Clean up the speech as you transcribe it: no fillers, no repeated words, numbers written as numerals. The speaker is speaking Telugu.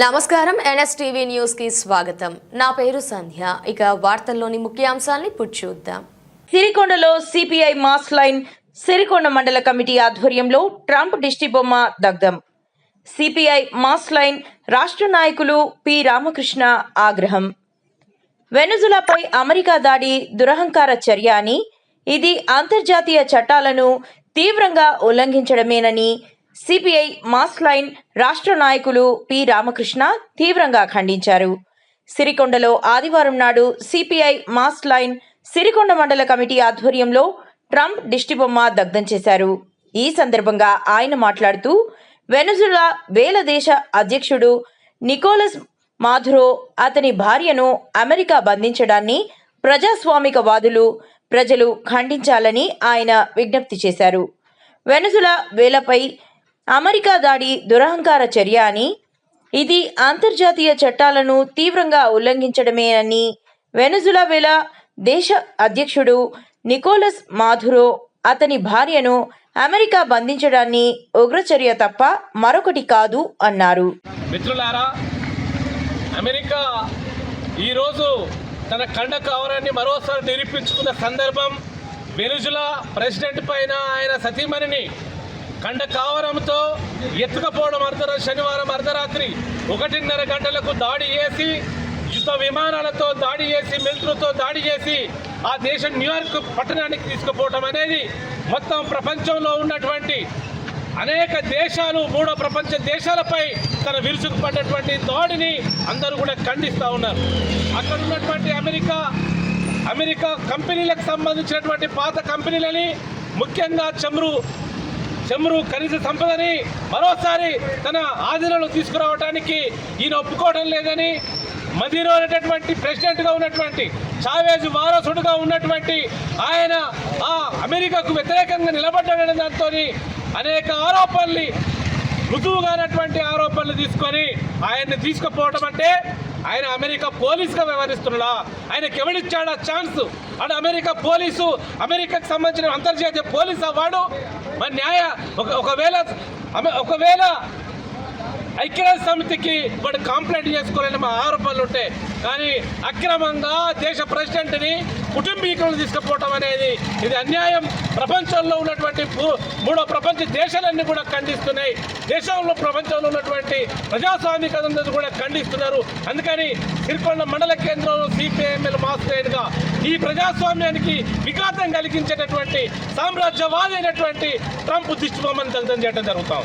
నమస్కారం ఎన్ఎస్టీవీ న్యూస్ కి స్వాగతం. నా పేరు సంధ్య. ఇక వార్తల్లోని ముఖ్యాంశాలను చూద్దాం. సిరికొండలో సిపిఐ మాస్ లైన్ సిరికొండ మండల కమిటీ ఆధ్వర్యంలో ట్రంప్ దిష్టి బొమ్మ దగ్ధం. సిపిఐ మాస్ లైన్ రాష్ట్ర నాయకులు పి రామకృష్ణ ఆగ్రహం. వెనుజులాపై అమెరికా దాడి దురహంకార చర్య అని, ఇది అంతర్జాతీయ చట్టాలను తీవ్రంగా ఉల్లంఘించడమేనని సిపిఐ మాస్ లైన్ రాష్ట్ర నాయకులు పి రామకృష్ణ తీవ్రంగా ఖండించారు. సిరికొండలో ఆదివారం నాడు సిపిఐ మాస్ లైన్ సిరికొండ మండల కమిటీ ఆధ్వర్యంలో ట్రంప్ దిష్టిబొమ్మ దగ్ధం చేశారు. ఈ సందర్భంగా ఆయన మాట్లాడుతూ, వెనుజులా వేల దేశ అధ్యక్షుడు నికోలస్ మాదురో అతని భార్యను అమెరికా బంధించడాన్ని ప్రజాస్వామికవాదులు ప్రజలు ఖండించాలని ఆయన విజ్ఞప్తి చేశారు. వెనుజులా వేలపై అమెరికా దాడి దురహంకార చర్య అని, ఇది అంతర్జాతీయ చట్టాలను తీవ్రంగా ఉల్లంఘించడమేనని, వెనుజులా దేశ అధ్యక్షుడు నికోలస్ మాదురో అతని భార్యను అమెరికా బంధించడాన్ని ఉగ్రచర్య తప్ప మరొకటి కాదు అన్నారు. మిత్రులారా, అమెరికా ఈరోజు తన ఖండ కావరాన్ని మరోసారి నిరూపించుకున్న సందర్భం. వెనుజులా ప్రెసిడెంట్ పైన ఆయన సతీమణిని ఖండ కావరంతో ఎత్తుకపోవడం శనివారం అర్ధరాత్రి 1:30 గంటలకు దాడి చేసి, యుద్ధ విమానాలతో దాడి చేసి, మిలిటరీతో దాడి చేసి ఆ దేశం న్యూయార్క్ పట్టణానికి తీసుకుపోవడం అనేది మొత్తం ప్రపంచంలో ఉన్నటువంటి అనేక దేశాలు, మూడో ప్రపంచ దేశాలపై తన విరుచుకుపడ్డటువంటి దాడిని అందరూ కూడా ఖండిస్తూ ఉన్నారు. అక్కడ ఉన్నటువంటి అమెరికా కంపెనీలకు సంబంధించినటువంటి పాత కంపెనీలని, ముఖ్యంగా చమురు ఖనిజ సంపదని మరోసారి తన ఆధీనంలో తీసుకురావడానికి ఈయన ఒప్పుకోవడం లేదని, మదీరో అనేటటువంటి ప్రెసిడెంట్గా ఉన్నటువంటి చావేజ్ వారసుడుగా ఉన్నటువంటి ఆయన ఆ అమెరికాకు వ్యతిరేకంగా నిలబడ్డాడనే దాంతో అనేక ఆరోపణలు, రుజువుగానటువంటి ఆరోపణలు తీసుకొని ఆయన్ని తీసుకుపోవడం అంటే ఆయన అమెరికా పోలీసుగా వ్యవహరిస్తున్నాడా? ఆయనకి ఎవడిచ్చాడా ఛాన్స్? అటు అమెరికా పోలీసు, అమెరికాకు సంబంధించిన అంతర్జాతీయ పోలీసు అవార్డు మరి ఒకవేళ ఐక్యరాజ్య సమితికి వాడు కంప్లైంట్ చేసుకోవాలని మా ఆరోపణలు ఉంటాయి. కానీ అక్రమంగా దేశ ప్రెసిడెంట్ని కుటుంబీకులను తీసుకుపోవటం అనేది ఇది అన్యాయం. ప్రపంచంలో ఉన్నటువంటి మూడో ప్రపంచ దేశాలన్నీ కూడా ఖండిస్తున్నాయి. ప్రపంచంలో ఉన్నటువంటి ప్రజాస్వామికతను కూడా ఖండిస్తున్నారు. అందుకని సిరికొండ మండల కేంద్రంలో సిపిఐఎంఎల్ మాస్ లైన్గా ఈ ప్రజాస్వామ్యానికి విఘాతం కలిగించేటటువంటి సామ్రాజ్యవాది అయినటువంటి ట్రంప్ దిష్టిబొమ్మను దగ్ధం చేయడం జరుగుతాం.